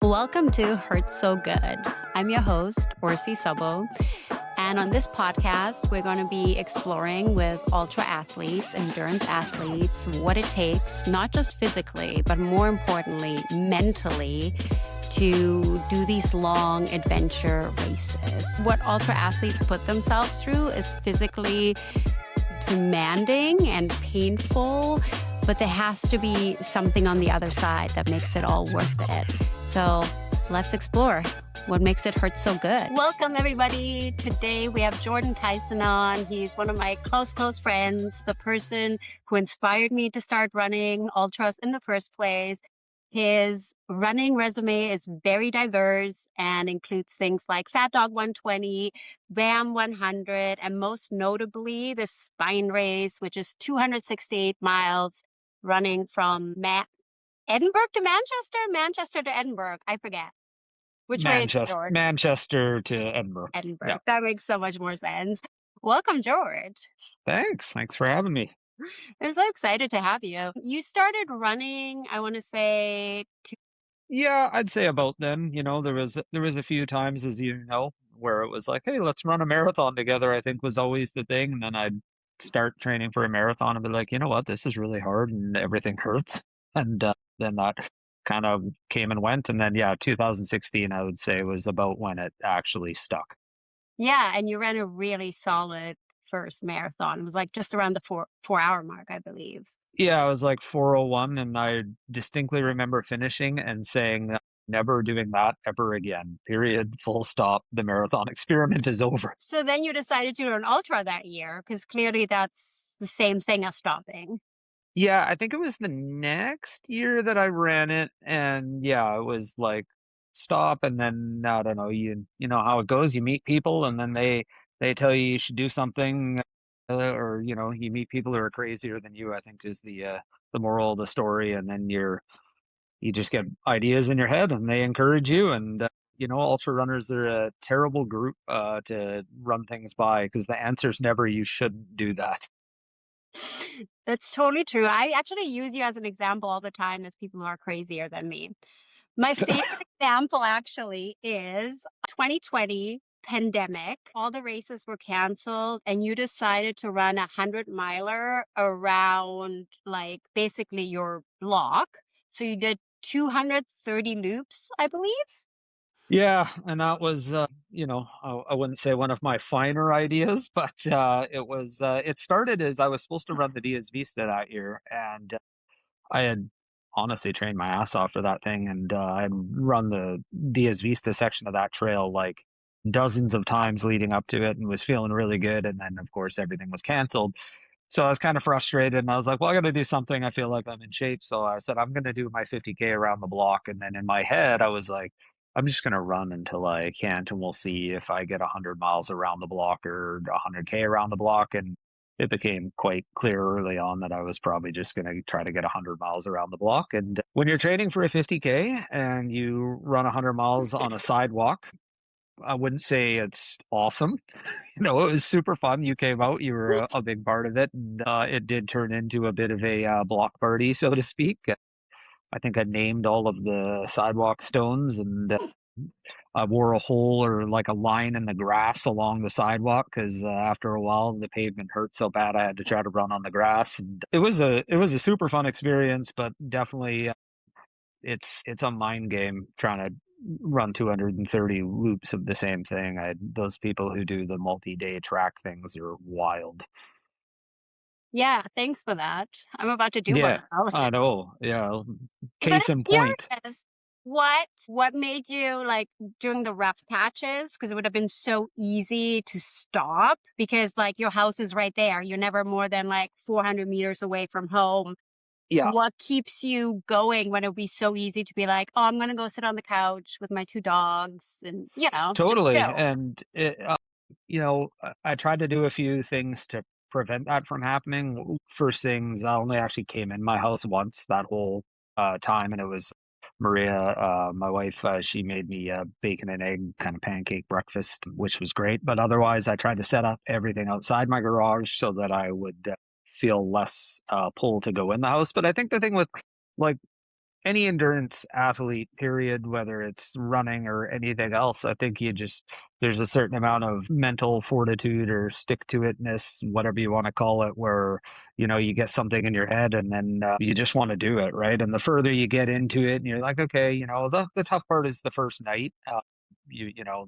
Welcome to Hurts So Good. I'm your host, Orsi Sobo. And on this podcast, we're going to be exploring with ultra athletes, endurance athletes, what it takes, not just physically, but more importantly, mentally, to do these long adventure races. What ultra athletes put themselves through is physically demanding and painful, but there has to be something on the other side that makes it all worth it. So let's explore what makes it hurt so good. Welcome, everybody. Today we have Jordan Tyson on. He's one of my close friends, the person who inspired me to start running ultras in the first place. His running resume is very diverse and includes things like Fat Dog 120, BAM 100, and most notably the Spine Race, which is 268 miles running from Edinburgh to Manchester to Edinburgh. I forget. Which way is it, George? Manchester to Edinburgh. Edinburgh. Yeah. That makes so much more sense. Welcome, George. Thanks for having me. I'm so excited to have you. You started running, I want to say... Yeah, I'd say about then. You know, there was a few times, as you know, where it was like, hey, let's run a marathon together, I think was always the thing. And then I'd start training for a marathon and be like, you know what, this is really hard and everything hurts. And then that kind of came and went. And then, 2016, I would say, was about when it actually stuck. Yeah, and you ran a really solid first marathon. It was like just around the four-hour mark, I believe. Yeah, it was like 4:01, and I distinctly remember finishing and saying, never doing that ever again, period, full stop. The marathon experiment is over. So then you decided to do an ultra that year, because clearly that's the same thing as stopping. Yeah, I think it was the next year that I ran it, and it was like stop, and then I don't know, you know how it goes. You meet people, and then they tell you should do something, or you meet people who are crazier than you, I think is the moral of the story, and then you just get ideas in your head, and they encourage you, and ultra runners are a terrible group to run things by, because the answer's never you shouldn't do that. That's totally true. I actually use you as an example all the time as people who are crazier than me. My favorite example actually is 2020 pandemic. All the races were canceled and you decided to run 100-miler around like basically your block. So you did 230 loops, I believe. Yeah, and that was, I wouldn't say one of my finer ideas, but it started as I was supposed to run the Diaz Vista that year, and I had honestly trained my ass off for that thing, and I'd run the Diaz Vista section of that trail like dozens of times leading up to it and was feeling really good, and then, of course, everything was canceled. So I was kind of frustrated, and I was like, well, I got to do something. I feel like I'm in shape. So I said, I'm going to do my 50K around the block. And then in my head, I was like, I'm just going to run until I can't, and we'll see if I get 100 miles around the block or 100K around the block. And it became quite clear early on that I was probably just going to try to get 100 miles around the block. And when you're training for a 50K and you run 100 miles on a sidewalk, I wouldn't say it's awesome. It was super fun. You came out, you were a big part of it, and it did turn into a bit of a block party, so to speak. I think I named all of the sidewalk stones, and I wore a hole or like a line in the grass along the sidewalk, because after a while the pavement hurt so bad I had to try to run on the grass. And it was a super fun experience, but definitely it's a mind game trying to run 230 loops of the same thing. Those people who do the multi-day track things are wild. Yeah, thanks for that. I'm about to do one of those. I know. Yeah. Case in point. What made you like during the rough patches? Because it would have been so easy to stop because like your house is right there. You're never more than like 400 meters away from home. Yeah. What keeps you going when it would be so easy to be like, oh, I'm going to go sit on the couch with my two dogs and, Totally. And, I tried to do a few things to prevent that from happening. First things, I only actually came in my house once that whole time, and it was Maria, my wife. She made me a bacon and egg kind of pancake breakfast, which was great. But otherwise, I tried to set up everything outside my garage so that I would feel less pull to go in the house. But I think the thing with like any endurance athlete, period, whether it's running or anything else, I think there's a certain amount of mental fortitude or stick to itness, whatever you want to call it, where, you get something in your head and then you just want to do it, right? And the further you get into it and you're like, okay, the tough part is the first night.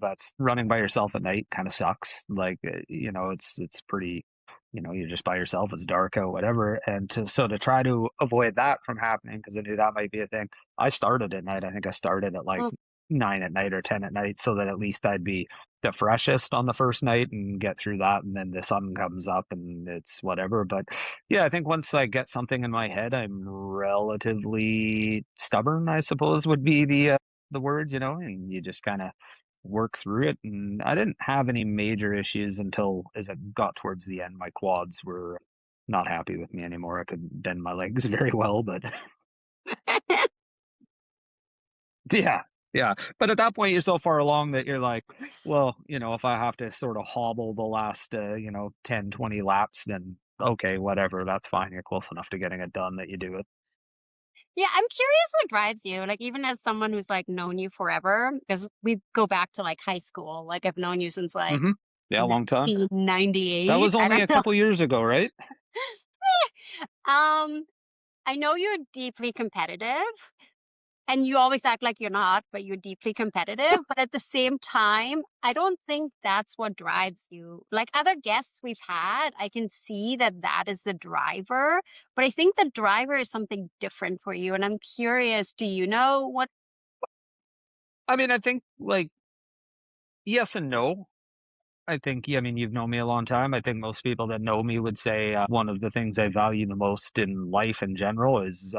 That's running by yourself at night kind of sucks. Like, it's pretty, you're just by yourself, it's dark out, whatever. So to try to avoid that from happening, because I knew that might be a thing, I started at night. I think I started at like Mm. 9 at night or 10 at night, so that at least I'd be the freshest on the first night and get through that. And then the sun comes up and it's whatever. But yeah, I think once I get something in my head, I'm relatively stubborn, I suppose would be the word, and you just kind of work through it. And I didn't have any major issues until as it got towards the end. My quads were not happy with me anymore. I could bend my legs very well, but yeah, yeah. But at that point, you're so far along that you're like, well, if I have to sort of hobble the last, 10, 20 laps, then okay, whatever, that's fine. You're close enough to getting it done that you do it. Yeah, I'm curious what drives you. Like, even as someone who's like known you forever, because we go back to like high school. Like, I've known you since like Hmm. Yeah, a long time. That 1998. was I only don't a know. couple years ago, right? Um, I know you're deeply competitive. And you always act like you're not, but you're deeply competitive. But at the same time, I don't think that's what drives you. Like other guests we've had, I can see that that is the driver. But I think the driver is something different for you. And I'm curious, do you know what? I mean, I think like yes and no. I think, yeah, I mean, you've known me a long time. I think most people that know me would say one of the things I value the most in life in general is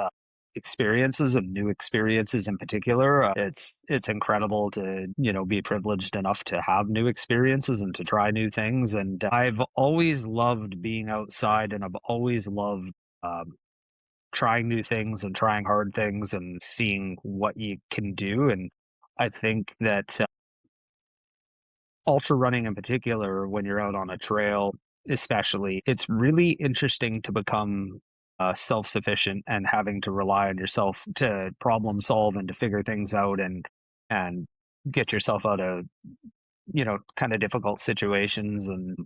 experiences and new experiences in particular. It's incredible to be privileged enough to have new experiences and to try new things. And I've always loved being outside, and I've always loved um, trying new things and trying hard things and seeing what you can do. And I think that ultra running in particular, when you're out on a trail, especially, it's really interesting to become self-sufficient and having to rely on yourself to problem solve and to figure things out and get yourself out of kind of difficult situations. And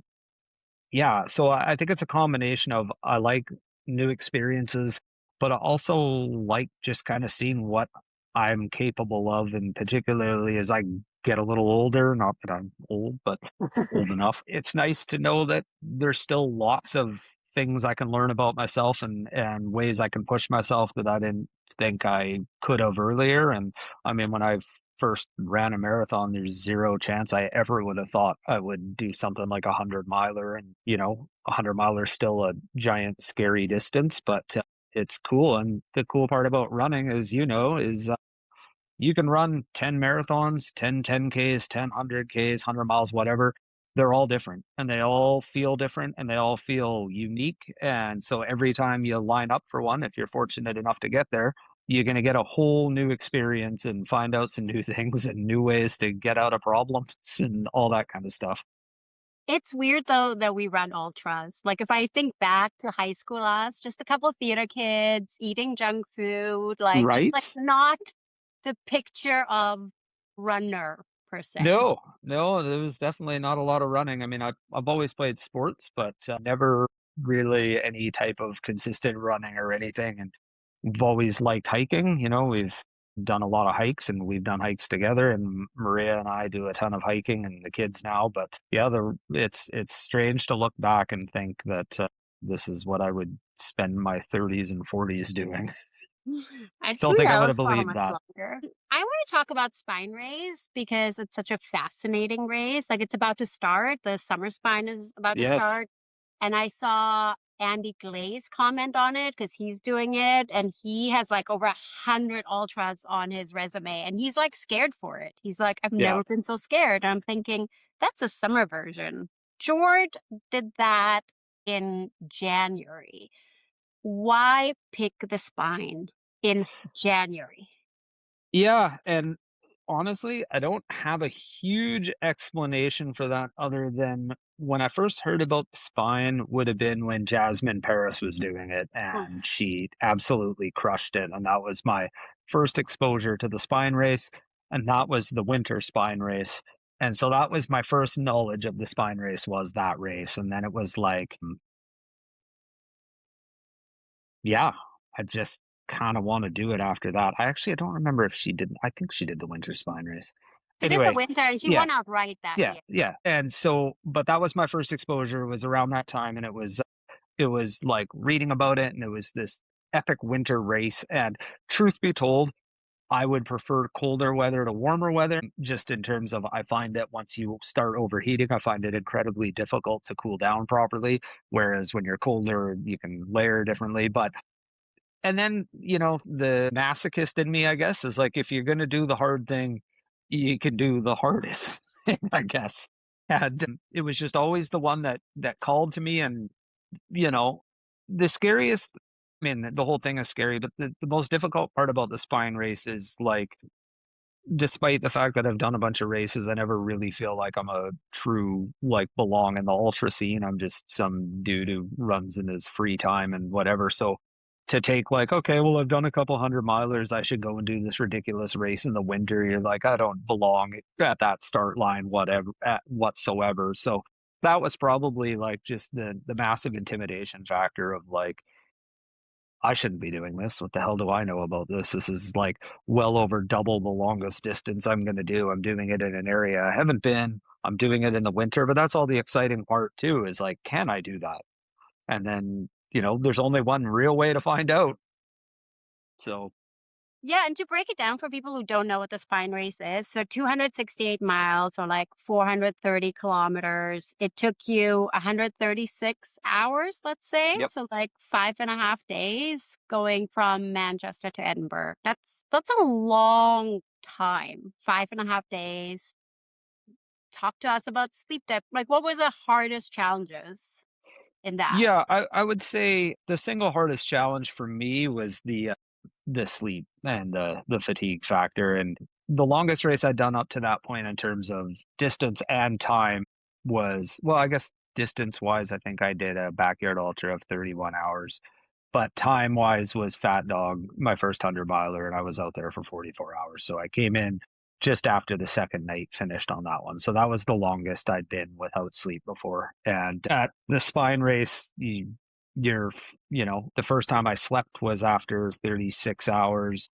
yeah, so I think it's a combination of I like new experiences, but I also like just kind of seeing what I'm capable of, and particularly as I get a little older, not that I'm old, but old enough. It's nice to know that there's still lots of things I can learn about myself and ways I can push myself that I didn't think I could have earlier. And I mean, when I first ran a marathon, there's zero chance I ever would have thought I would do something like 100 miler. And, 100 miler is still a giant, scary distance, but it's cool. And the cool part about running, as you know, is you can run 10 marathons, 10 Ks, 10 100 Ks, 100 miles, whatever. They're all different and they all feel different and they all feel unique. And so every time you line up for one, if you're fortunate enough to get there, you're going to get a whole new experience and find out some new things and new ways to get out of problems and all that kind of stuff. It's weird though that we run ultras. Like if I think back to high school us, just a couple of theater kids eating junk food, like just like Right? not the picture of runner per se. No, no, there was definitely not a lot of running. I mean, I've always played sports, but never really any type of consistent running or anything. And we've always liked hiking. We've done a lot of hikes and we've done hikes together. And Maria and I do a ton of hiking, and the kids now. But yeah, it's strange to look back and think that this is what I would spend my 30s and 40s doing. And Don't who think I would have knows for how believed much that. longer. I want to talk about spine race because it's such a fascinating race. Like it's about to start. The summer spine is about to Yes. start. And I saw Andy Glaze comment on it because he's doing it. And he has like over 100 ultras on his resume. And he's like scared for it. He's like, I've Yeah. never been so scared. And I'm thinking, that's a summer version. Jord did that in January. Why pick the spine in January? Yeah, and honestly, I don't have a huge explanation for that other than when I first heard about the spine would have been when Jasmine Paris was doing it Mm. and she absolutely crushed it. And that was my first exposure to the spine race, and that was the winter spine race. And so that was my first knowledge of the spine race, was that race. And then it was like, yeah, I just kind of want to do it after that. I don't remember if she did. I think she did the winter spine race. She did the Anyway, winter and she yeah, won outright that yeah, year. yeah. And so, but that was my first exposure, was around that time. And it was like reading about it, and it was this epic winter race. And truth be told, I would prefer colder weather to warmer weather, just in terms of, I find that once you start overheating, I find it incredibly difficult to cool down properly. Whereas when you're colder, you can layer differently. But, and then, the masochist in me, I guess, is like, if you're going to do the hard thing, you can do the hardest thing, I guess. And it was just always the one that called to me. And you know, the scariest, I mean, the whole thing is scary, but the most difficult part about the spine race is like, despite the fact that I've done a bunch of races, I never really feel like I'm a true, like, belong in the ultra scene. I'm just some dude who runs in his free time and whatever. So to take, like, okay, well, I've done a couple 100 milers, I should go and do this ridiculous race in the winter. You're like, I don't belong at that start line, whatsoever. So that was probably like just the massive intimidation factor of like, I shouldn't be doing this. What the hell do I know about this? This is like well over double the longest distance I'm going to do. I'm doing it in an area I haven't been. I'm doing it in the winter, but that's all the exciting part too, is like, can I do that? And then, there's only one real way to find out. So, Yeah, and to break it down for people who don't know what the spine race is, so 268 miles or like 430 kilometers. It took you 136 hours, let's say. yep. So like 5.5 days going from Manchester to Edinburgh. That's a long time. 5.5 days. Talk to us about sleep debt. Like, what were the hardest challenges in that? Yeah, I would say the single hardest challenge for me was the sleep and the fatigue factor. And the longest race I'd done up to that point in terms of distance and time was, well, I guess distance wise, I think I did a backyard ultra of 31 hours. But time wise was Fat Dog, my first 100 miler, and I was out there for 44 hours. So I came in just after the second night finished on that one. So that was the longest I'd been without sleep before. And at the spine race, the first time I slept was after 36 hours.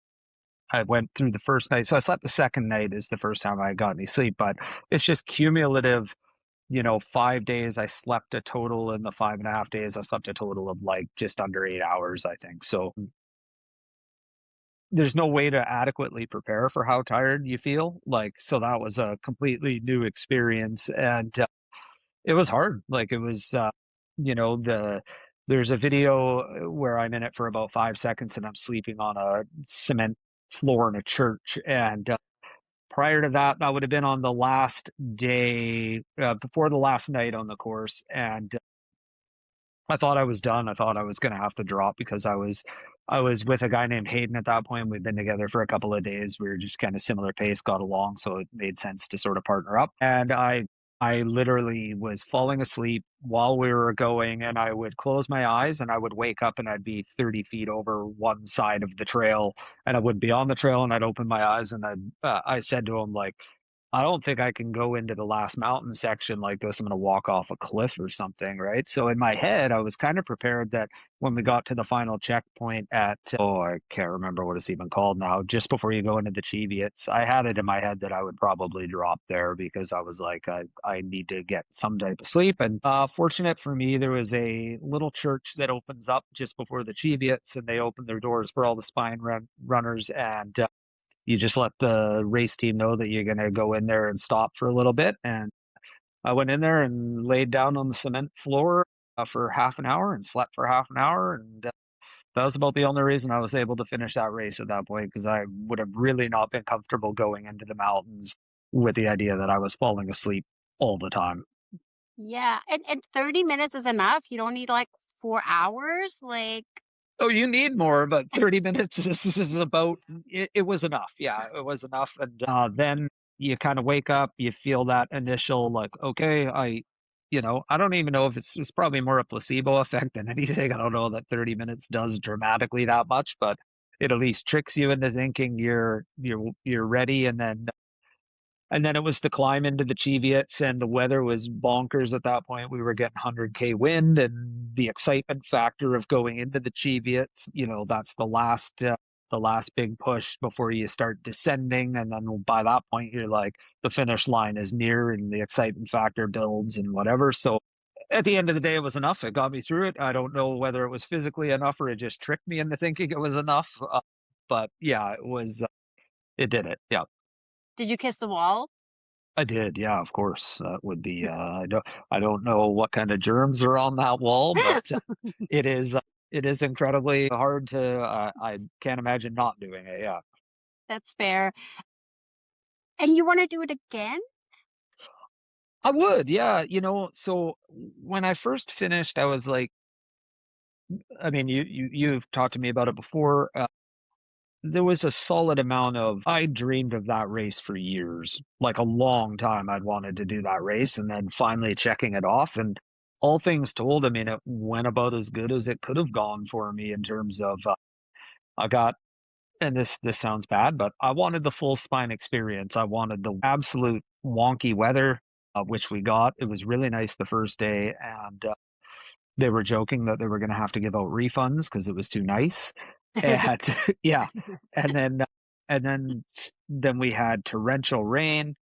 I went through the first night. So I slept the second night is the first time I got any sleep, but it's just cumulative. 5 days I slept a total, in the 5.5 days I slept a total of like just under 8 hours, I think. So there's no way to adequately prepare for how tired you feel. Like, so that was a completely new experience. And it was hard. Like, it was, you know, the, there's a video where I'm in it for about 5 seconds and I'm sleeping on a cement floor in a church. And prior to that, that would have been on the last day, before the last night on the course. And I thought I was done. I thought I was going to have to drop because I was with a guy named Hayden at that point. We'd been together for a couple of days. We were just kind of similar pace, got along, so it made sense to sort of partner up. And I literally was falling asleep while we were going, and I would close my eyes and I would wake up and I'd be 30 feet over one side of the trail, and I would be on the trail, and I'd open my eyes and I said to him, like, I don't think I can go into the last mountain section like this. I'm going to walk off a cliff or something, right? So in my head, I was kind of prepared that when we got to the final checkpoint at, oh, I can't remember what it's even called now, just before you go into the Cheviots, I had it in my head that I would probably drop there because I was like, I need to get some type of sleep. And fortunate for me, there was a little church that opens up just before the Cheviots, and they open their doors for all the runners. And you just let the race team know that you're going to go in there and stop for a little bit. And I went in there and laid down on the cement floor for half an hour and slept for half an hour. And that was about the only reason I was able to finish that race at that point, because I would have really not been comfortable going into the mountains with the idea that I was falling asleep all the time. Yeah, and 30 minutes is enough. You don't need like 4 hours. Like, Oh, you need more, but 30 minutes is about it, it was enough. Yeah, it was enough. And then you kind of wake up, you feel that initial, like, okay, I don't even know if it's probably more a placebo effect than anything. I don't know that 30 minutes does dramatically that much, but it at least tricks you into thinking you're ready, and then it was to climb into the Cheviots, and the weather was bonkers at that point. We were getting 100K wind, and the excitement factor of going into the Cheviots, that's the last big push before you start descending. And then by that point, you're like, the finish line is near, and the excitement factor builds and whatever. So at the end of the day, it was enough. It got me through it. I don't know whether it was physically enough or it just tricked me into thinking it was enough. But yeah, it was. It did it. Yeah. Did you kiss the wall? I did, yeah, of course. That would be, I don't know what kind of germs are on that wall, but it is, uh, it is incredibly hard to, I can't imagine not doing it, yeah. That's fair. And you want to do it again? I would, yeah, so when I first finished, I was like, I mean, you've talked to me about it before. There was a solid amount of I dreamed of that race for years, like a long time I'd wanted to do that race, and then finally checking it off, and all things told, I mean, it went about as good as it could have gone for me in terms of, I got and this sounds bad, but I wanted the full spine experience. I wanted the absolute wonky weather, which we got. It was really nice the first day, and, they were joking that they were gonna have to give out refunds because it was too nice. And yeah, and then then we had torrential rain,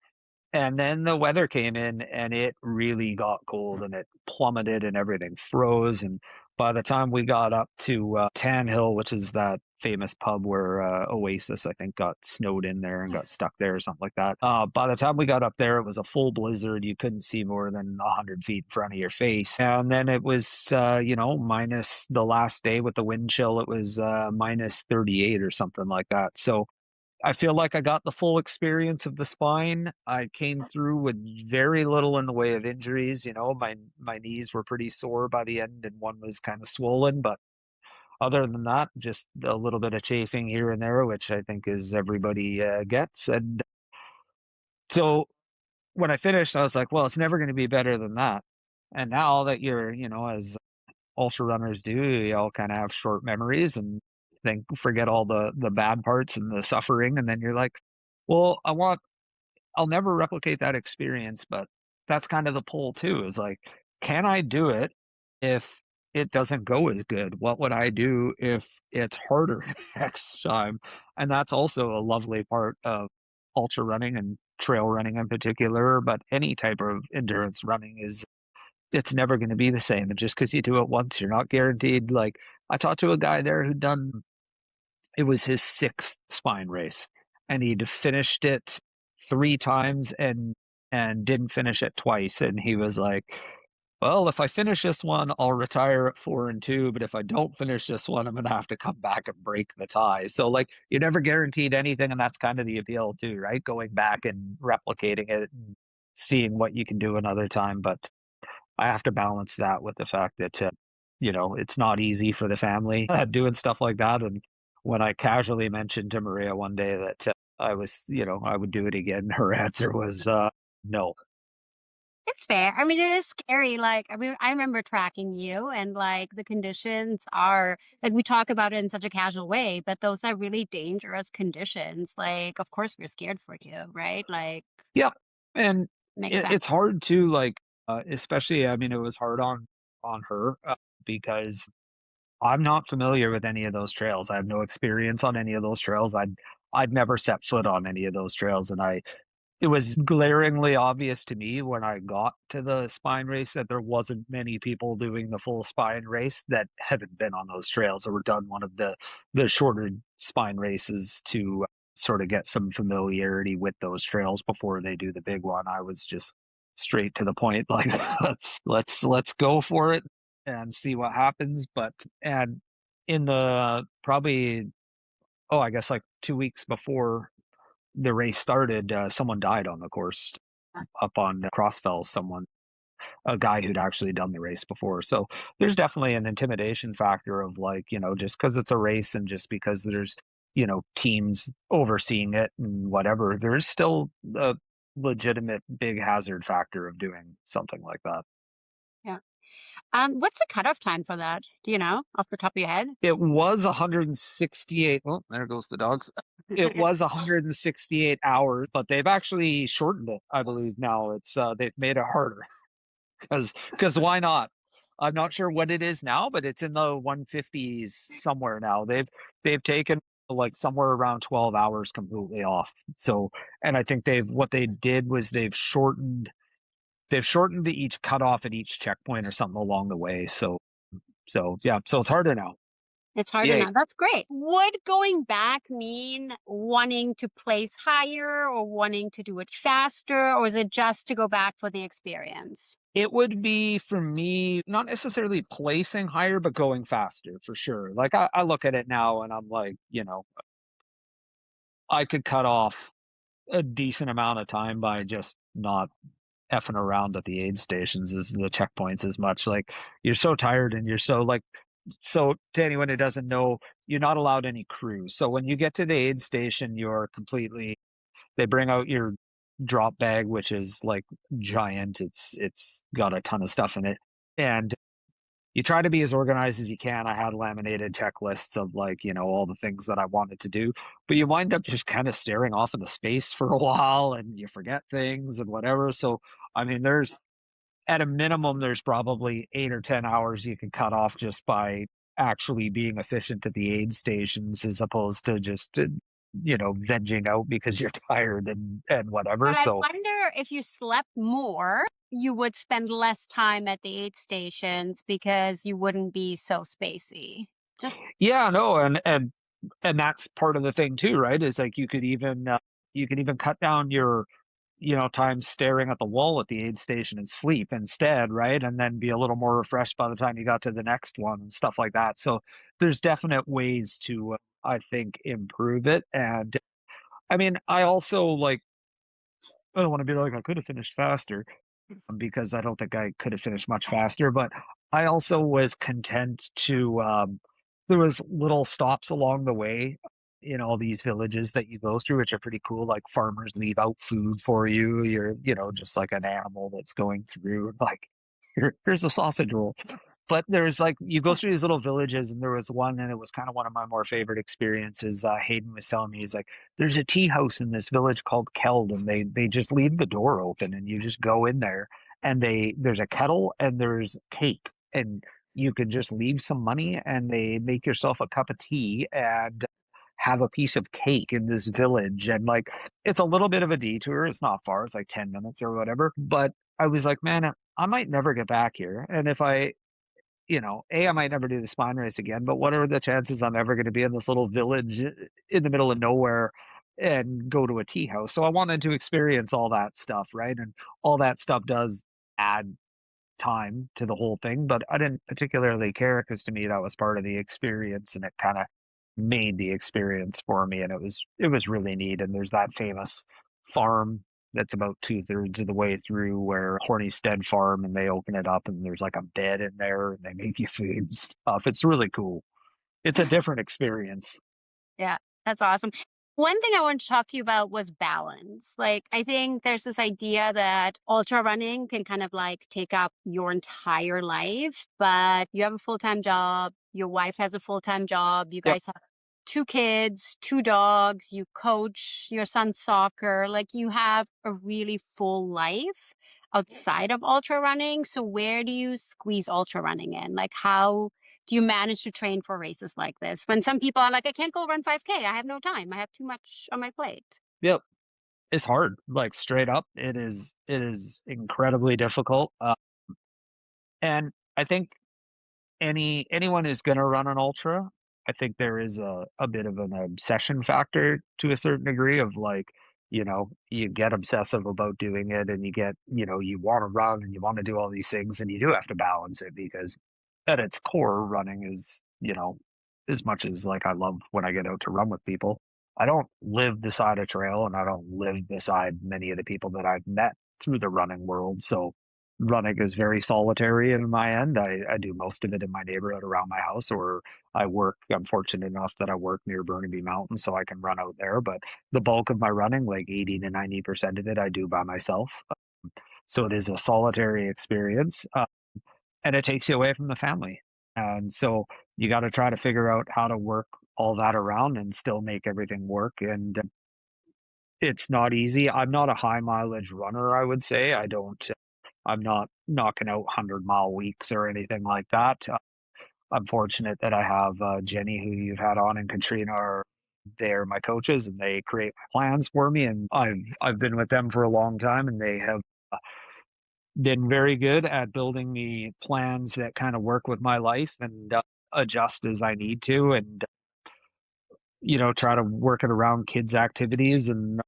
and then the weather came in, and it really got cold, and it plummeted, and everything froze, and by the time we got up to, Tan Hill, which is that famous pub where, Oasis, I think, got snowed in there and got stuck there or something like that. By the time we got up there, it was a full blizzard. You couldn't see more than 100 feet in front of your face. And then it was, minus the last day with the wind chill, it was, minus 38 or something like that. So I feel like I got the full experience of the spine. I came through with very little in the way of injuries. My knees were pretty sore by the end, and one was kind of swollen. But other than that, just a little bit of chafing here and there, which I think is everybody gets. And so when I finished, I was like, well, it's never going to be better than that. And now that you're, as ultra runners do, you all kind of have short memories and think forget all the bad parts and the suffering, and then you're like, well, I'll never replicate that experience, but that's kind of the pull too, is like, can I do it if it doesn't go as good? What would I do if it's harder next time? And that's also a lovely part of ultra running and trail running in particular, but any type of endurance running is it's never going to be the same. And just because you do it once, you're not guaranteed. Like I talked to a guy there who'd done it was his sixth spine race, and he'd finished it three times and didn't finish it twice. And he was like, "Well, if I finish this one, I'll retire at 4-2. But if I don't finish this one, I'm gonna have to come back and break the tie." So like you're never guaranteed anything, and that's kind of the appeal too, right? Going back and replicating it and seeing what you can do another time. But I have to balance that with the fact that, it's not easy for the family doing stuff like that. And when I casually mentioned to Maria one day that I would do it again, her answer was no. It's fair. I mean, it is scary. Like, I mean, I remember tracking you and like the conditions are like we talk about it in such a casual way, but those are really dangerous conditions. Like, of course we're scared for you, right? Like, Yeah, and makes sense. it's hard to like, especially. I mean, it was hard on her because I'm not familiar with any of those trails. I have no experience on any of those trails. I'd never set foot on any of those trails, and it was glaringly obvious to me when I got to the spine race that there wasn't many people doing the full spine race that hadn't been on those trails or were done one of the shorter spine races to sort of get some familiarity with those trails before they do the big one. I was just straight to the point, like let's go for it and see what happens. But and in the probably I guess like 2 weeks before the race started, someone died on the course up on Crossfell. A guy who'd actually done the race before. So there's definitely an intimidation factor of like, just because it's a race and just because there's, teams overseeing it and whatever, there's still a legitimate big hazard factor of doing something like that. Yeah. What's the cutoff time for that? Do you know off the top of your head? It was 168. Oh, there goes the dogs. It was 168 hours, but they've actually shortened it, I believe now. They've made it harder because why not? I'm not sure what it is now, but it's in the 150s somewhere now. They've taken like somewhere around 12 hours completely off. So, and I think what they did was they've shortened each cutoff at each checkpoint or something along the way. So yeah, so it's harder now. It's harder Yay. now. That's great. Would going back mean wanting to place higher or wanting to do it faster, or is it just to go back for the experience? It would be for me, not necessarily placing higher, but going faster for sure. Like I look at it now and I'm like, I could cut off a decent amount of time by just not effing around at the aid stations as the checkpoints as much. Like you're so tired and you're so like so to anyone who doesn't know, you're not allowed any crews. So when you get to the aid station, you're completely they bring out your drop bag, which is like giant. It's got a ton of stuff in it. And you try to be as organized as you can. I had laminated checklists of like, all the things that I wanted to do, but you wind up just kind of staring off into space for a while and you forget things and whatever. So, I mean, there's at a minimum, there's probably 8 or 10 hours you can cut off just by actually being efficient at the aid stations as opposed to just, vegging out because you're tired and whatever. But I So, wonder if you slept more, you would spend less time at the aid stations because you wouldn't be so spacey. Just yeah, no, and that's part of the thing too, right? Is like you could even cut down your time staring at the wall at the aid station and sleep instead, right? And then be a little more refreshed by the time you got to the next one and stuff like that. So there's definite ways to I think improve it. And I mean, I don't want to be like I could have finished faster because I don't think I could have finished much faster. But I also was content to. There was little stops along the way in all these villages that you go through, which are pretty cool. Like farmers leave out food for you. You're, just like an animal that's going through. Like, here's a sausage roll. But there's like you go through these little villages, and there was one, and it was kind of one of my more favorite experiences. Hayden was telling me, he's like, "There's a tea house in this village called Keld, and they just leave the door open, and you just go in there, and there's a kettle and there's cake, and you can just leave some money, and they make yourself a cup of tea and have a piece of cake in this village, and like it's a little bit of a detour. It's not far; it's like 10 minutes or whatever. But I was like, man, I might never get back here, and if I might never do the spine race again, but what are the chances I'm ever going to be in this little village in the middle of nowhere and go to a tea house? So I wanted to experience all that stuff, right? And all that stuff does add time to the whole thing, but I didn't particularly care because to me that was part of the experience and it kind of made the experience for me and it was really neat. And there's that famous farm that's about 2/3 of the way through where Hornystead Farm and they open it up and there's like a bed in there and they make you food and stuff. It's really cool. It's a different experience. yeah, that's awesome. One thing I wanted to talk to you about was balance. Like, I think there's this idea that ultra running can kind of like take up your entire life, but you have a full time job, your wife has a full time job, you Yep. guys have two kids, two dogs, you coach your son's soccer. Like, you have a really full life outside of ultra running. So, where do you squeeze ultra running in? Like, how do you manage to train for races like this when some people are like, I can't go run 5K, I have no time, I have too much on my plate? Yep. It's hard. Like straight up, it is incredibly difficult. And I think anyone who's going to run an ultra, I think there is a bit of an obsession factor to a certain degree of like, you get obsessive about doing it and you want to run and you want to do all these things and you do have to balance it because at its core, running is, as much as like I love when I get out to run with people, I don't live beside a trail and I don't live beside many of the people that I've met through the running world. So running is very solitary in my end. I do most of it in my neighborhood around my house, or I'm fortunate enough that I work near Burnaby Mountain, so I can run out there. But the bulk of my running, like 80 to 90% of it, I do by myself. So it is a solitary experience. and it takes you away from the family. And so you got to try to figure out how to work all that around and still make everything work. And it's not easy. I'm not a high mileage runner, I would say. I'm not knocking out 100-mile weeks or anything like that. I'm fortunate that I have Jenny, who you've had on, and Katrina are they're my coaches, and they create plans for me. And I've been with them for a long time, and they have been very good at building me plans that kind of work with my life and adjust as I need to, and try to work it around kids' activities. And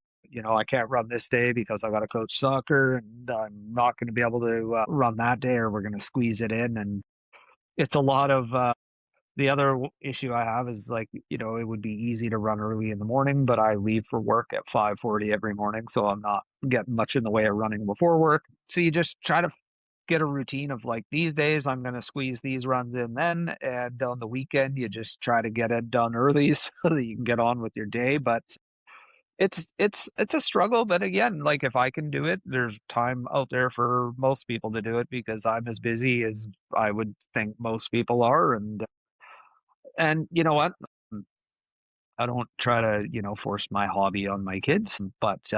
I can't run this day because I got to coach soccer, and I'm not going to be able to run that day, or we're going to squeeze it in. And it's a lot of the other issue I have is, like, it would be easy to run early in the morning, but I leave for work at 5:40 every morning, so I'm not getting much in the way of running before work. So you just try to get a routine of, like, these days I'm going to squeeze these runs in then, and on the weekend you just try to get it done early so that you can get on with your day. But it's a struggle. But again, like, if I can do it, there's time out there for most people to do it, because I'm as busy as I would think most people are. And you know what? I don't try to, force my hobby on my kids, but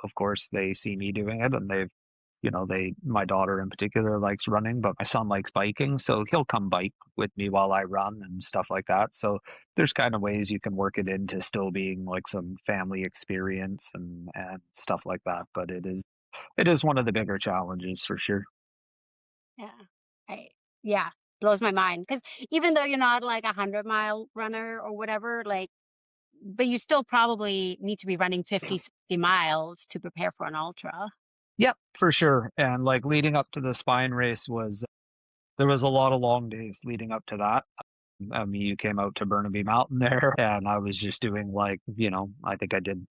of course they see me doing it, and my daughter in particular likes running, but my son likes biking, so he'll come bike with me while I run and stuff like that. So there's kind of ways you can work it into still being like some family experience and stuff like that. But it is one of the bigger challenges for sure. Yeah. I yeah, blows my mind because even though you're not like a 100-mile runner or whatever, like, but you still probably need to be running 50, 60 miles to prepare for an ultra. Yep, for sure. And like leading up to the spine race there was a lot of long days leading up to that. I mean, you came out to Burnaby Mountain there, and I was just doing, like, I think I did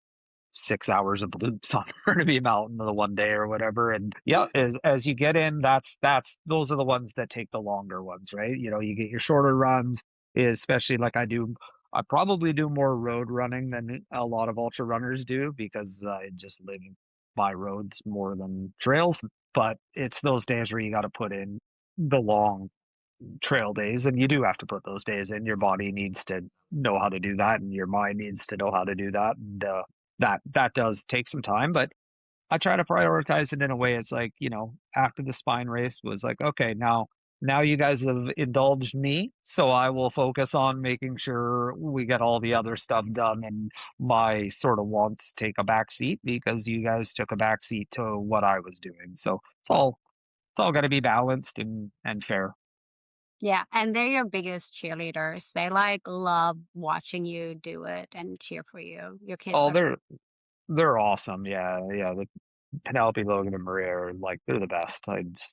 6 hours of loops on Burnaby Mountain the one day or whatever. And yeah, as you get in, those are the ones that take the longer ones, right? You get your shorter runs, especially like I do. I probably do more road running than a lot of ultra runners do, because I just live by roads more than trails. But it's those days where you got to put in the long trail days, and you do have to put those days in. Your body needs to know how to do that, and your mind needs to know how to do that. And that does take some time. But I try to prioritize it in a way. It's like, after the spine race was like, okay, now you guys have indulged me, so I will focus on making sure we get all the other stuff done, and my sort of wants take a back seat because you guys took a back seat to what I was doing. So it's all got to be balanced and fair. Yeah, and they're your biggest cheerleaders. They like love watching you do it and cheer for you. Your kids Oh, are they're awesome. Yeah, yeah. The Penelope, Logan, and Maria are, like, they're the best.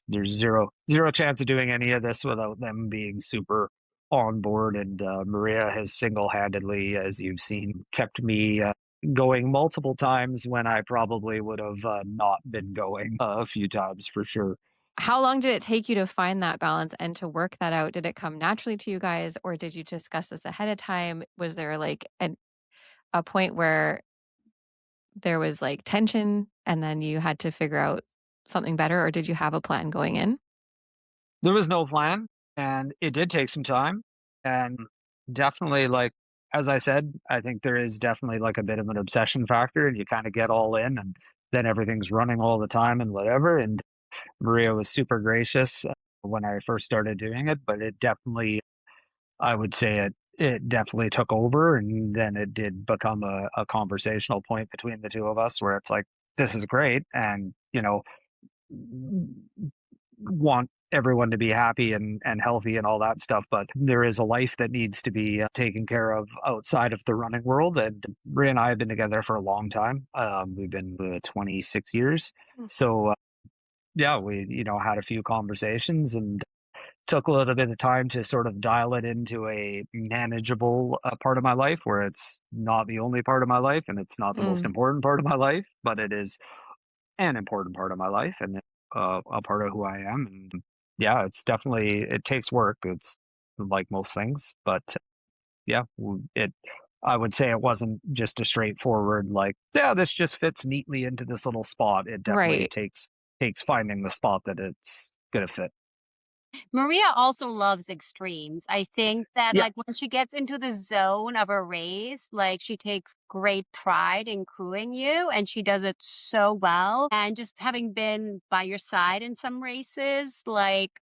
There's zero chance of doing any of this without them being super on board. And Maria has single handedly, as you've seen, kept me going multiple times when I probably would have not been going a few times for sure. How long did it take you to find that balance and to work that out? Did it come naturally to you guys, or did you discuss this ahead of time? Was there like a point where there was like tension and then you had to figure out something better, or did you have a plan going in? There was no plan, and it did take some time. And definitely, like, as I said, I think there is definitely like a bit of an obsession factor, and you kind of get all in, and then everything's running all the time and whatever. And Maria was super gracious when I first started doing it, but it definitely, I would say it definitely took over, and then it did become a conversational point between the two of us where it's like, this is great, and want everyone to be happy and healthy and all that stuff, but there is a life that needs to be taken care of outside of the running world. And Maria and I have been together for a long time. We've been 26 years. Mm. So yeah, we had a few conversations, and took a little bit of time to sort of dial it into a manageable part of my life, where it's not the only part of my life, and it's not the most Mm, important part of my life, but it is an important part of my life, and a part of who I am. And yeah, it takes work. It's like most things, but yeah, I would say it wasn't just a straightforward, like, yeah, this just fits neatly into this little spot. It definitely right. takes finding the spot that it's gonna fit. Maria also loves extremes. I think that Yeah, like when she gets into the zone of a race, like she takes great pride in crewing you and she does it so well. And just having been by your side in some races, like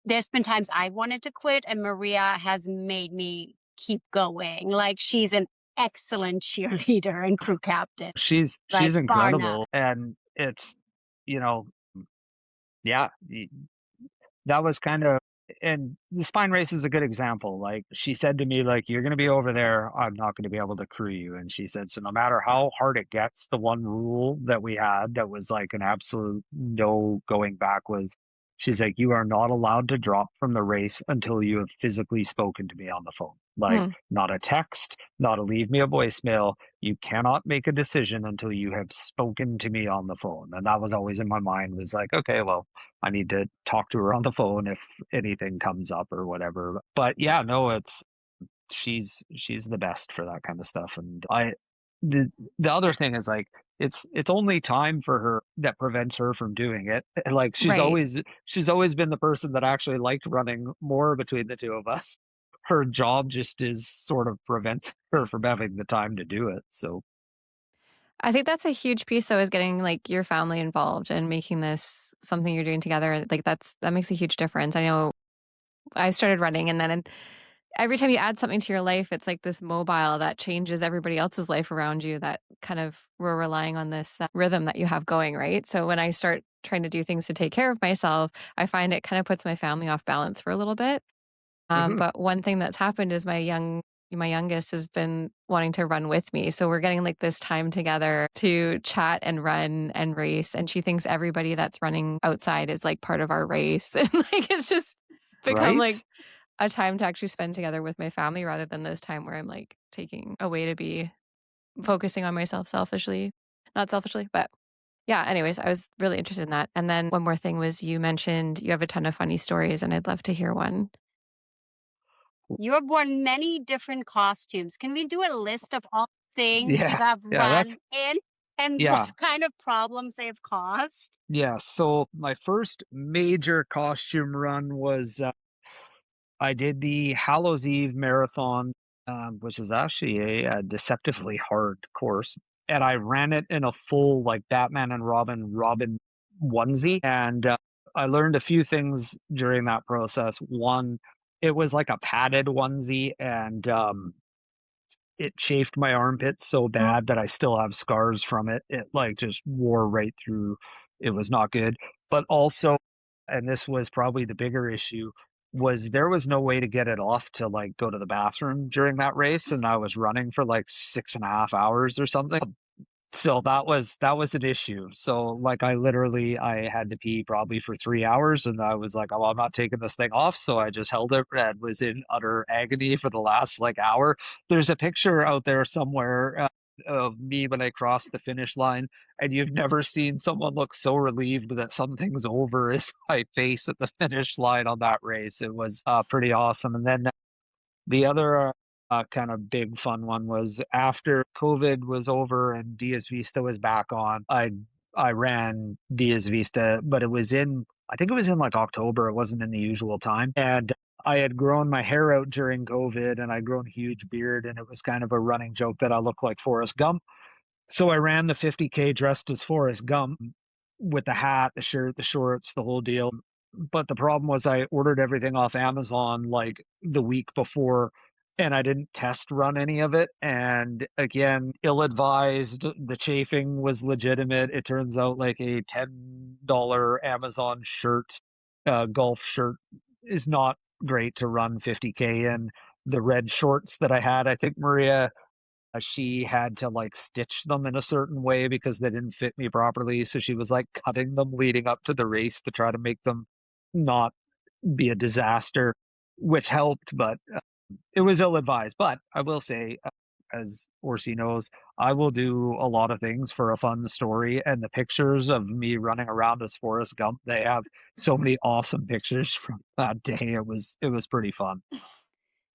there's been times I wanted to quit and Maria has made me keep going. Like she's an excellent cheerleader and crew captain, like she's bar none. incredible, and it's, you know, yeah, that was kind of, and the spine race is a good example. Like she said to me, like, you're going to be over there, I'm not going to be able to crew you. And she said, so no matter how hard it gets, the one rule that we had that was like an absolute no going back was, she's like, you are not allowed to drop from the race until you have physically spoken to me on the phone. Like, Mm. not a text, not a leave me a voicemail. You cannot make a decision until you have spoken to me on the phone. And that was always in my mind, was like, okay, well, I need to talk to her on the phone if anything comes up or whatever. But yeah, no, it's, she's the best for that kind of stuff. And the the other thing is, like, it's only time for her that prevents her from doing it. Like Right. she's always been the person that actually liked running more between the two of us. Her job just is sort of prevents her from having the time to do it. So I think that's a huge piece though, is getting like your family involved and making this something you're doing together. Like that makes a huge difference. I know I started running and then every time you add something to your life, it's like this mobile that changes everybody else's life around you, that kind of we're relying on this rhythm that you have going, right? So when I start trying to do things to take care of myself, I find it kind of puts my family off balance for a little bit. mhm, But one thing that's happened is my youngest has been wanting to run with me. So we're getting like this time together to chat and run and race. And she thinks everybody that's running outside is like part of our race. And like it's just become right? like a time to actually spend together with my family rather than this time where I'm like taking away to be focusing on myself selfishly. Not selfishly, but yeah, anyways, I was really interested in that. And then one more thing was you mentioned you have a ton of funny stories and I'd love to hear one. You have worn many different costumes. Can we do a list of all things you Yeah, have yeah, that's run in and what yeah. kind of problems they've caused? Yeah, so my first major costume run was, I did the Hallows Eve marathon, which is actually a deceptively hard course, and I ran it in a full, like, Batman and Robin onesie, and, I learned a few things during that process. One, it was like a padded onesie, and, it chafed my armpits so bad that I still have scars from it. It, like, just wore right through. It was not good. But also, and this was probably the bigger issue, was there was no way to get it off to, like, go to the bathroom during that race, and I was running for, like, 6.5 hours or something. So that was an issue. So, like, I had to pee probably for 3 hours, and I was like, "Oh, I'm not taking this thing off," so I just held it and was in utter agony for the last, like, hour. There's a picture out there somewhere, of me when I crossed the finish line, and you've never seen someone look so relieved that something's over as my face at the finish line on that race. It was, pretty awesome. And then the other, kind of big fun one was after COVID was over and Diaz Vista was back on, I ran Diaz Vista, but it was in, I think it was in, like, October, it wasn't in the usual time, and I had grown my hair out during COVID, and I'd grown a huge beard, and it was kind of a running joke that I looked like Forrest Gump. So I ran the 50K dressed as Forrest Gump with the hat, the shirt, the shorts, the whole deal. But the problem was I ordered everything off Amazon like the week before and I didn't test run any of it. And again, ill advised, the chafing was legitimate. It turns out like a $10 Amazon shirt, golf shirt, is not great to run 50K in. The red shorts that I had, I think Maria, she had to, like, stitch them in a certain way because they didn't fit me properly, so she was, like, cutting them leading up to the race to try to make them not be a disaster, which helped, but, it was ill-advised. But I will say, as Orsi knows, I will do a lot of things for a fun story, and the pictures of me running around as Forrest Gump, they have so many awesome pictures from that day. It was pretty fun.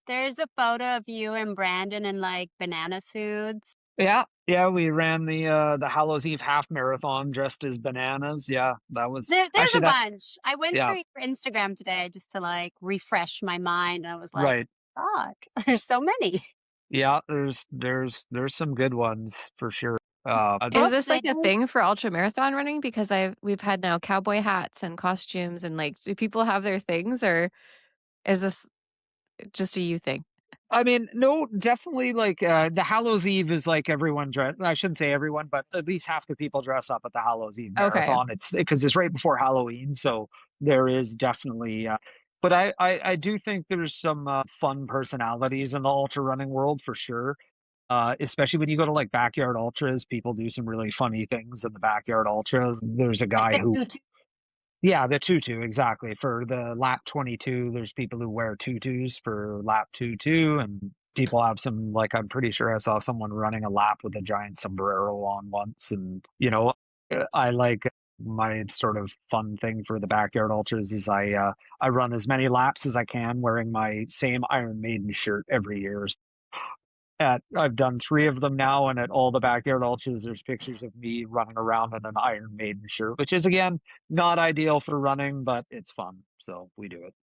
There's a photo of you and Brandon in like banana suits. Yeah, we ran the Hallows Eve half marathon dressed as bananas. Yeah, that was There's actually a that. bunch. I went Yeah, through your Instagram today just to like refresh my mind. And I was like, right. fuck, there's so many. Yeah, there's some good ones for sure. Is Brooke this like a said, thing for ultra marathon running? Because we've had now cowboy hats and costumes and like, do people have their things, or is this just a you thing? I mean, no, definitely like the Hallows Eve is like everyone dress. I shouldn't say everyone, but at least half the people dress up at the Hallows Eve Okay. marathon. It's because it's right before Halloween, so there is definitely. But I do think there's some fun personalities in the ultra running world for sure. Especially when you go to like backyard ultras, people do some really funny things in the backyard ultras. There's a like guy the who tutu. yeah, the tutu, exactly. For the lap 22, there's people who wear tutus for lap 22, and people have some, like, I'm pretty sure I saw someone running a lap with a giant sombrero on once. And, I like my sort of fun thing for the backyard ultras is I run as many laps as I can wearing my same Iron Maiden shirt every year. I've done 3 of them now, and at all the backyard ultras, there's pictures of me running around in an Iron Maiden shirt, which is again not ideal for running, but it's fun, so we do it.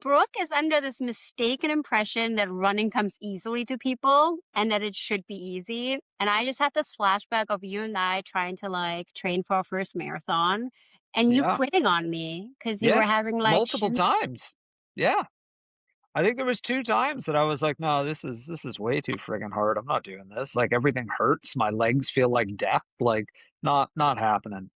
Brooke is under this mistaken impression that running comes easily to people and that it should be easy. And I just had this flashback of you and I trying to like train for our first marathon and you Yeah. quitting on me because you were Yes, having like multiple times. Yeah. I think there was 2 times that I was like, "No, this is way too friggin' hard. I'm not doing this." Like everything hurts. My legs feel like death. Like not happening.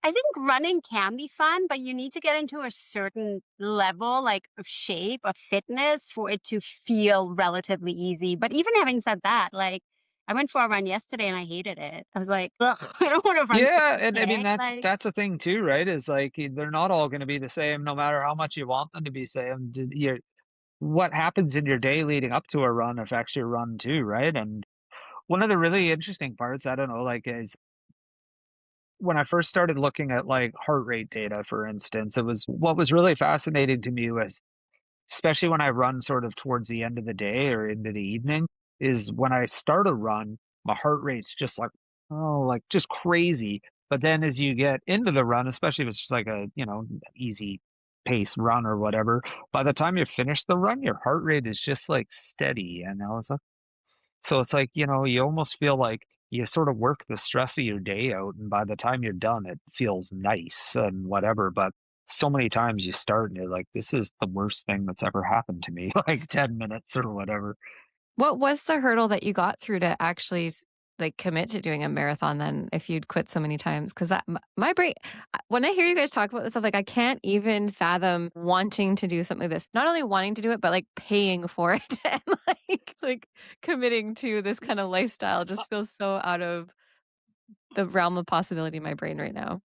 I think running can be fun, but you need to get into a certain level, like of shape, of fitness for it to feel relatively easy. But even having said that, like I went for a run yesterday and I hated it. I was like, ugh, I don't want to run Yeah, and I mean today. Like, that's a thing too, right? Is like they're not all going to be the same, no matter how much you want them to be same. What happens in your day leading up to a run affects your run too, right? And one of the really interesting parts, I don't know, like is when I first started looking at like heart rate data, for instance, it was what was really fascinating to me was especially when I run sort of towards the end of the day or into the evening, is when I start a run, my heart rate's just like, oh, like just crazy. But then as you get into the run, especially if it's just like a, easy pace run or whatever, by the time you finish the run, your heart rate is just like steady. And I was like, so it's like, you almost feel like you sort of work the stress of your day out, and by the time you're done, it feels nice and whatever. But so many times you start and you're like, this is the worst thing that's ever happened to me, like 10 minutes or whatever. What was the hurdle that you got through to actually like commit to doing a marathon then if you'd quit so many times? Because my brain, when I hear you guys talk about this stuff, like I can't even fathom wanting to do something like this. Not only wanting to do it, but like paying for it and like committing to this kind of lifestyle just feels so out of the realm of possibility in my brain right now.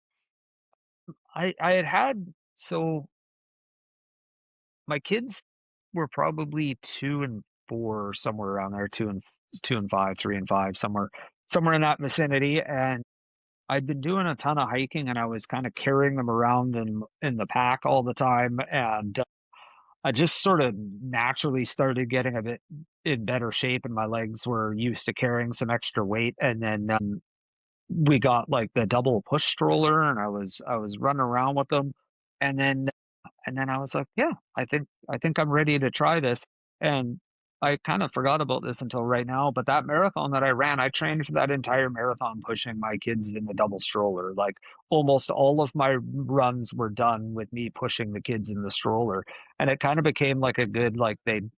I so my kids were probably 2 and 4, somewhere around there, 2 and 5, 3 and 5, somewhere in that vicinity. And I'd been doing a ton of hiking, and I was kind of carrying them around in the pack all the time. And I just sort of naturally started getting a bit in better shape, and my legs were used to carrying some extra weight. And then we got like the double push stroller, and I was running around with them. And then I was like, "Yeah, I think I'm ready to try this." And I kind of forgot about this until right now, but that marathon that I ran, I trained for that entire marathon pushing my kids in the double stroller. Like almost all of my runs were done with me pushing the kids in the stroller, and it kind of became like a good like they'd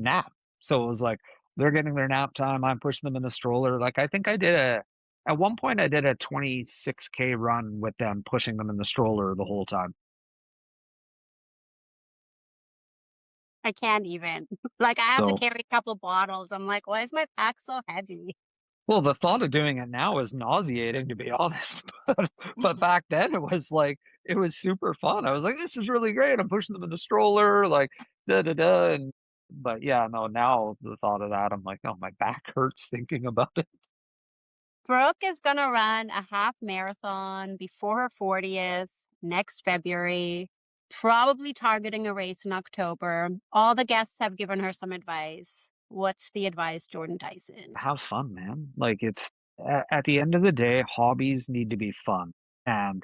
nap. So it was like they're getting their nap time, I'm pushing them in the stroller. Like I think I did a at one point I did a 26K run with them pushing them in the stroller the whole time. I can't even. Like, I have to So carry a couple bottles. I'm like, why is my pack so heavy? well, the thought of doing it now is nauseating, to be honest. But back then it was like it was super fun. I was like, "This is really great." I'm pushing them in the stroller, like da da da. And but yeah, no. Now the thought of that, I'm like, "Oh, my back hurts thinking about it." Brooke is gonna run a half marathon before her 40th next February, probably targeting a race in October. All the guests have given her some advice. What's the advice, Jordan Tyson? Have fun, man. Like it's at the end of the day, hobbies need to be fun. And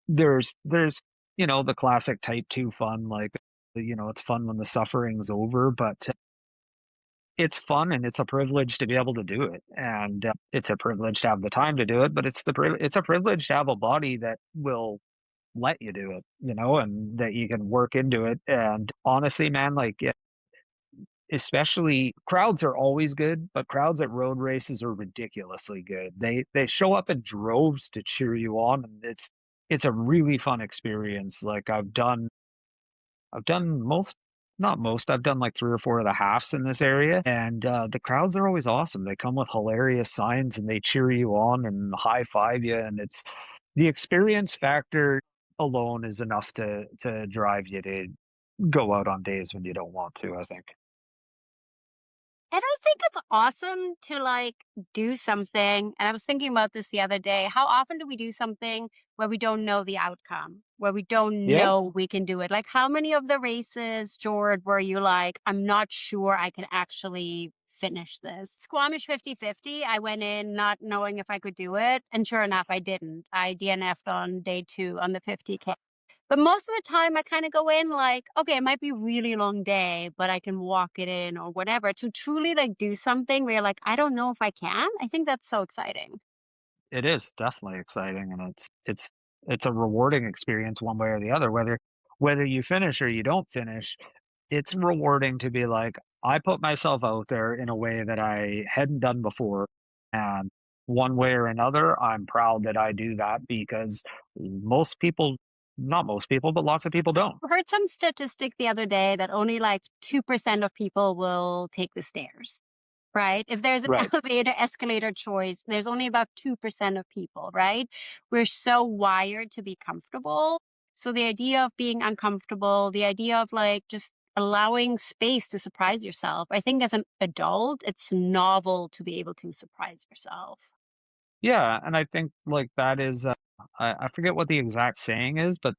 there's the classic type 2 fun, like it's fun when the suffering's over, but it's fun and it's a privilege to be able to do it. And it's a privilege to have the time to do it, but it's a privilege to have a body that will let you do it, and that you can work into it. And honestly, man, like especially crowds are always good, but crowds at road races are ridiculously good. They show up in droves to cheer you on, and it's a really fun experience. Like I've done most, not most, I've done like 3 or 4 of the halves in this area, and the crowds are always awesome. They come with hilarious signs and they cheer you on and high five you, and it's the experience factor alone is enough to drive you to go out on days when you don't want to, I think. And I think it's awesome to like do something. And I was thinking about this the other day. How often do we do something where we don't know the outcome, where we don't Yeah. know we can do it? Like, how many of the races, George, were you like, I'm not sure I can actually finish this? Squamish 50-50. I went in not knowing if I could do it. And sure enough, I didn't. I DNF'd on day 2 on the 50K. But most of the time, I kind of go in like, okay, it might be a really long day, but I can walk it in or whatever. To truly like do something where you're like, I don't know if I can. I think that's so exciting. It is definitely exciting, and it's a rewarding experience one way or the other, whether you finish or you don't finish. It's rewarding to be like, I put myself out there in a way that I hadn't done before, and one way or another, I'm proud that I do that because most people, not most people, but lots of people don't. I heard some statistic the other day that only like 2% of people will take the stairs. Right? If there's an Right. elevator escalator choice, there's only about 2% of people, right? We're so wired to be comfortable. So the idea of being uncomfortable, the idea of like just allowing space to surprise yourself, I think as an adult, it's novel to be able to surprise yourself. Yeah, and I think like that is, I forget what the exact saying is, but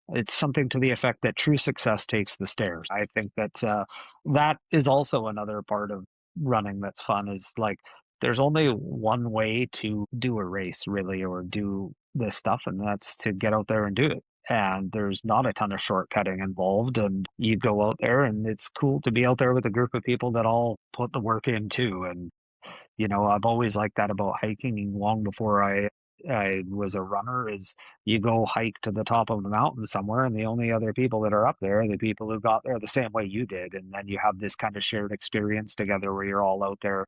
it's something to the effect that true success takes the stairs. I think that that is also another part of running that's fun is like there's only one way to do a race really or do this stuff, and that's to get out there and do it. And there's not a ton of shortcutting involved, and you go out there, and it's cool to be out there with a group of people that all put the work in too. And I've always liked that about hiking long before I was a runner is you go hike to the top of the mountain somewhere and the only other people that are up there are the people who got there the same way you did. And then you have this kind of shared experience together where you're all out there,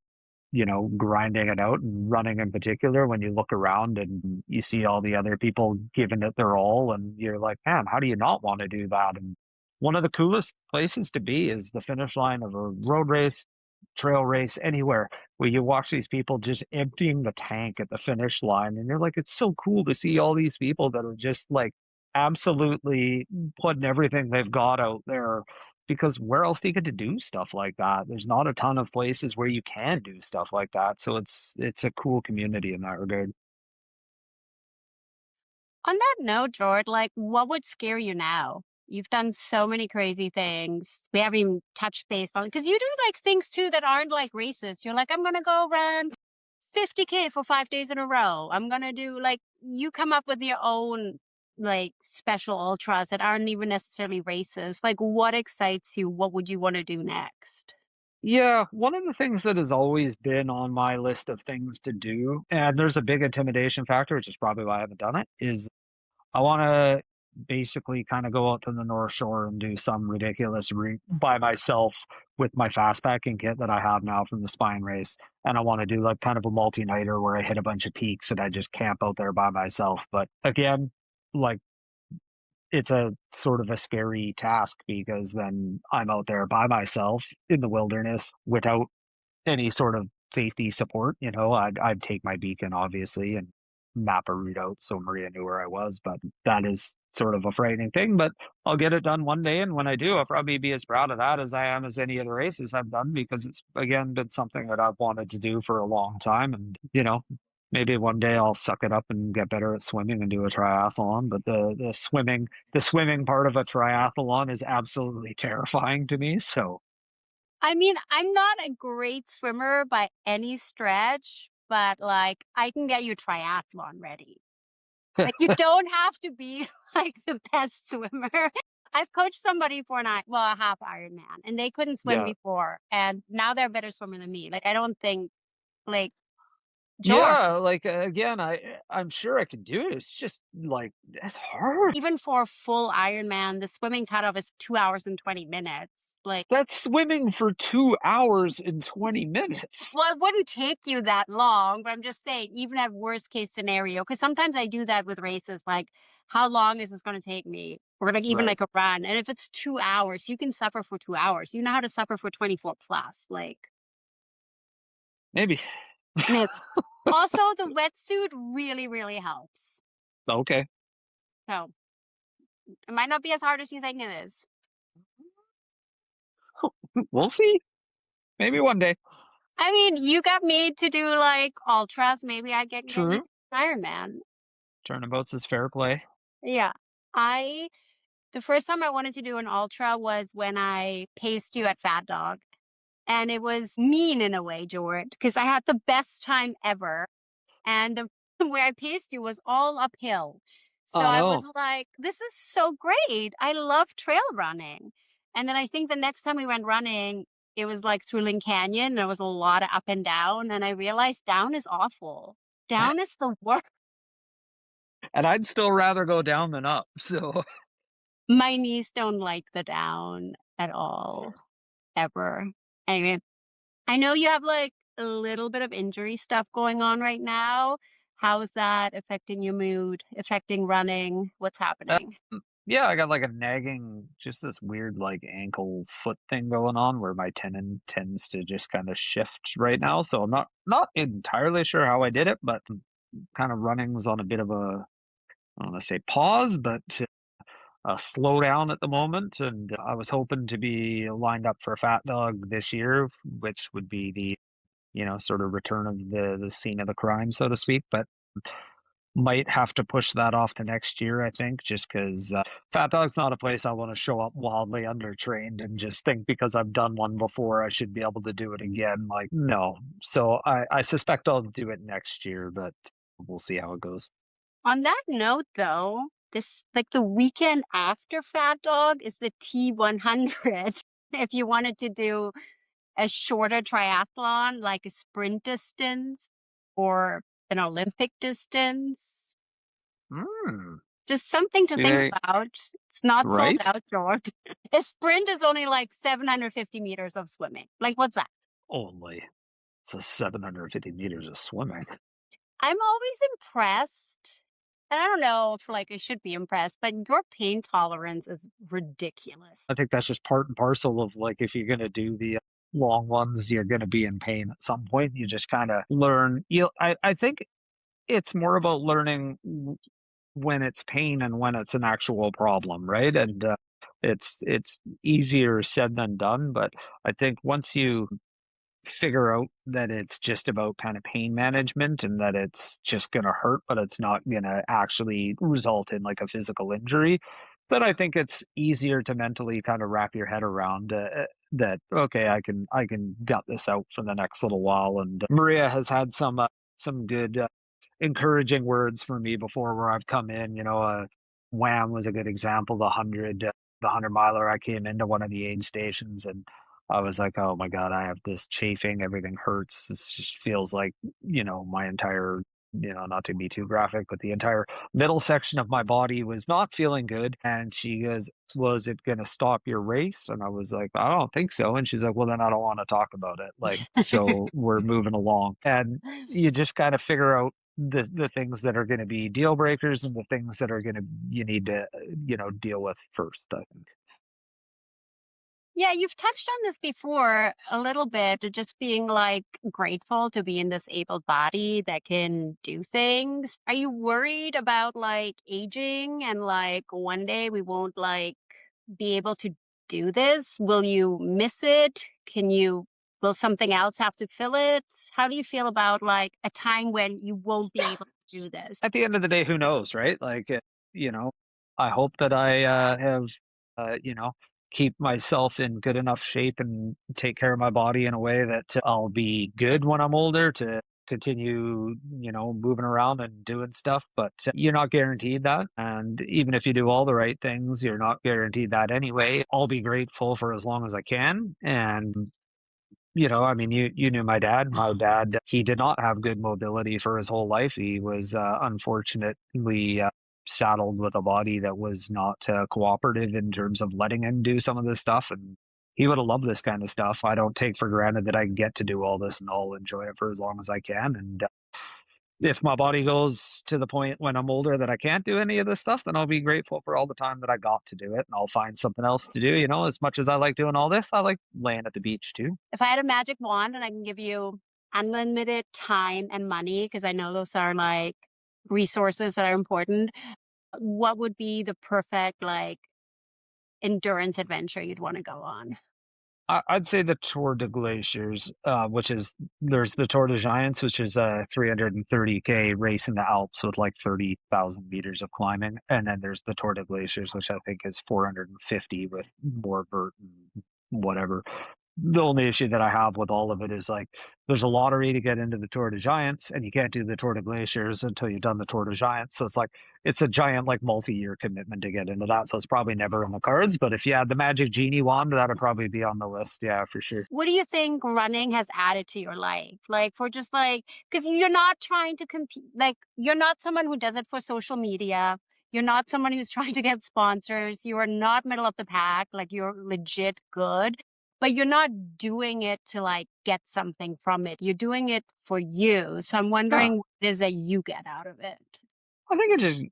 grinding it out and running in particular when you look around and you see all the other people giving it their all and you're like, man, how do you not want to do that? And one of the coolest places to be is the finish line of a road race, trail race, anywhere where you watch these people just emptying the tank at the finish line. And you're like, it's so cool to see all these people that are just like absolutely putting everything they've got out there because where else do you get to do stuff like that? There's not a ton of places where you can do stuff like that. So it's a cool community in that regard. On that note, George, like what would scare you now? You've done so many crazy things. We haven't even touched base on because you do like things too that aren't like races. You're like, I'm gonna go run 50K for 5 days in a row. I'm gonna do like you come up with your own like special ultras that aren't even necessarily races. Like what excites you? What would you want to do next? Yeah, one of the things that has always been on my list of things to do, and there's a big intimidation factor, which is probably why I haven't done it, is I wanna basically kinda go out to the North Shore and do some ridiculous route by myself with my fast packing kit that I have now from the Spine race, and I wanna do, like, kind of a multi-nighter where I hit a bunch of peaks and I just camp out there by myself, but again, like, it's a sort of a scary task because then I'm out there by myself in the wilderness without any sort of safety support, I'd take my beacon obviously and map a route out so Maria knew where I was, but that is sort of a frightening thing, but I'll get it done one day, and when I do, I'll probably be as proud of that as I am as any of the races I've done because it's again been something that I've wanted to do for a long time, and maybe one day I'll suck it up and get better at swimming and do a triathlon, but the swimming part of a triathlon is absolutely terrifying to me, so I mean, I'm not a great swimmer by any stretch, but, like, I can get you triathlon ready. Like, you don't have to be, like, the best swimmer. I've coached somebody for a half Ironman, and they couldn't swim Yeah. before, and now they're a better swimmer than me. Like, I don't think like, George, Yeah, like, again, I'm sure I could do it, it's just, like, it's hard. even for a full Ironman, the swimming cutoff is 2 hours and 20 minutes. Like, That's swimming for 2 hours and 20 minutes. well, it wouldn't take you that long, but I'm just saying, even at worst case scenario, because sometimes I do that with races, like, how long is this going to take me? Or like even Right. like a run. And if it's 2 hours, you can suffer for 2 hours. You know how to suffer for 24 plus. Like, Maybe. myth. Also, the wetsuit really, really helps. Okay. So it might not be as hard as you think it is. We'll see. Maybe one day. I mean, you got me to do like ultras. Maybe I can get you to True. Ironman. Turnabouts is fair play. Yeah. I The first time I wanted to do an ultra was when I paced you at Fat Dog. And it was mean in a way, George, because I had the best time ever. And the where I paced you was all uphill. So I was Oh, like, this is so great. I love trail running. And then I think the next time we went running, it was like through Canyon. There was a lot of up and down. And I realized down is awful. Down is the worst. and I'd still rather go down than up, so My knees don't like the down at all, ever. Anyway, I know you have like a little bit of injury stuff going on right now. How is that affecting your mood, affecting running? What's happening? yeah, I got, like, a nagging just this weird, like, ankle foot thing going on where my tendon tends to just kinda shift right now, so I'm not entirely sure how I did it, but kinda running's on a bit of a I don't wanna say pause, but a slowdown at the moment, and I was hoping to be lined up for a Fat Dog this year, which would be the, sort of return of the scene of the crime, so to speak, but might have to push that off to next year, I think, just 'cause, Fat Dog's not a place I wanna show up wildly undertrained and just think because I've done one before, I should be able to do it again, like, no. So I suspect I'll do it next year, but we'll see how it goes. On that note, though, this like the weekend after Fat Dog is the T100. If you wanted to do a shorter triathlon, like a sprint distance or an Olympic distance, Mm, just something to see, think about. It's not sold right? out, George. A sprint is only like 750 meters of swimming. Like, what's that? Only. It's 750 meters of swimming. I'm always impressed. And I don't know if like I should be impressed, but your pain tolerance is ridiculous. I think that's just part and parcel of, like, if you're gonna do the long ones, you're gonna be in pain at some point. You just kinda learn I think it's more about learning when it's pain and when it's an actual problem, right? And, it's easier said than done, but I think once you figure out that it's just about kind of pain management and that it's just going to hurt, but it's not going to actually result in like a physical injury. But I think it's easier to mentally kind of wrap your head around that. Okay, I can gut this out for the next little while. And Maria has had some good encouraging words for me before where I've come in. Wham was a good example. The 100 miler, I came into one of the aid stations and I was like, oh my God, I have this chafing. Everything hurts. This just feels like, my entire, not to be too graphic, but the entire middle section of my body was not feeling good. And she goes, was it going to stop your race? And I was like, I don't think so. And she's like, well, then I don't want to talk about it. Like, so we're moving along. And you just kind of figure out the things that are going to be deal breakers and the things that are going to, you need to, deal with first, I think. Yeah, you've touched on this before a little bit, just being like grateful to be in this able body that can do things. Are you worried about like aging and like one day we won't like be able to do this? Will you miss it? Will something else have to fill it? How do you feel about like a time when you won't be able to do this? At the end of the day, who knows, right? Like, you know, I hope that I have, you know, keep myself in good enough shape and take care of my body in a way that I'll be good when I'm older to continue, moving around and doing stuff. But you're not guaranteed that. And even if you do all the right things, you're not guaranteed that anyway. I'll be grateful for as long as I can. And I mean, you knew my dad. My dad, he did not have good mobility for his whole life. He was unfortunately saddled with a body that was not cooperative in terms of letting him do some of this stuff. And he would have loved this kind of stuff. I don't take for granted that I get to do all this, and I'll enjoy it for as long as I can. And if my body goes to the point when I'm older that I can't do any of this stuff, then I'll be grateful for all the time that I got to do it. And I'll find something else to do. As much as I like doing all this, I like laying at the beach too. If I had a magic wand and I can give you unlimited time and money, because I know those are like resources that are important, what would be the perfect like endurance adventure you'd want to go on? I'd say the Tour de Glaciers, there's the Tour de Giants, which is a 330K race in the Alps with like 30,000 meters of climbing. And then there's the Tour de Glaciers, which I think is 450 with more vert and whatever. The only issue that I have with all of it is like there's a lottery to get into the Tour de Giants, and you can't do the Tour de Glaciers until you've done the Tour de Giants. So it's a giant like multi-year commitment to get into that. So it's probably never in the cards. But if you had the magic genie wand, that'd probably be on the list. Yeah, for sure. What do you think running has added to your life? Like for just like, because you're not trying to compete, like you're not someone who does it for social media. You're not someone who's trying to get sponsors. You are not middle of the pack. Like you're legit good. But you're not doing it to like get something from it. You're doing it for you. So I'm wondering what it is that you get out of it.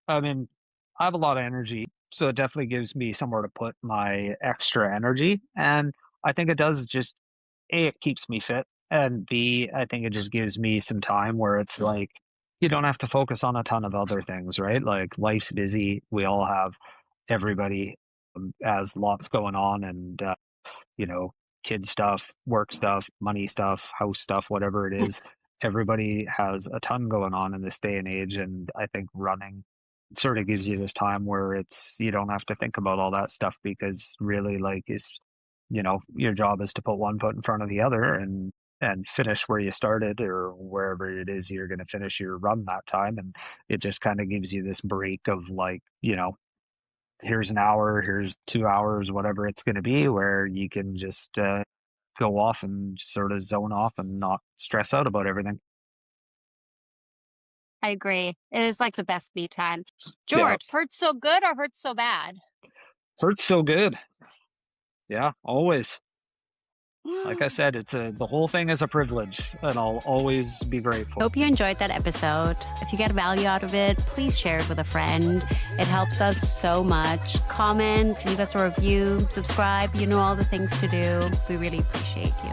I mean, I have a lot of energy, so it definitely gives me somewhere to put my extra energy. And I think it does just, A, it keeps me fit. And B, I think it just gives me some time where it's like, you don't have to focus on a ton of other things, right? Like life's busy. Everybody has lots going on, and kid stuff, work stuff, money stuff, house stuff, whatever it is. Everybody has a ton going on in this day and age. And I think running sort of gives you this time where you don't have to think about all that stuff, because really your job is to put one foot in front of the other and finish where you started or wherever it is you're going to finish your run that time. And it just kind of gives you this break of like, here's an hour, here's 2 hours, whatever it's going to be, where you can just go off and sort of zone off and not stress out about everything. I agree. It is like the best me time. George, hurts so good or hurts so bad? Hurts so good. Yeah, always. Like I said, the whole thing is a privilege, and I'll always be grateful. Hope you enjoyed that episode. If you get value out of it, please share it with a friend. It helps us so much. Comment, leave us a review, subscribe. You know all the things to do. We really appreciate you.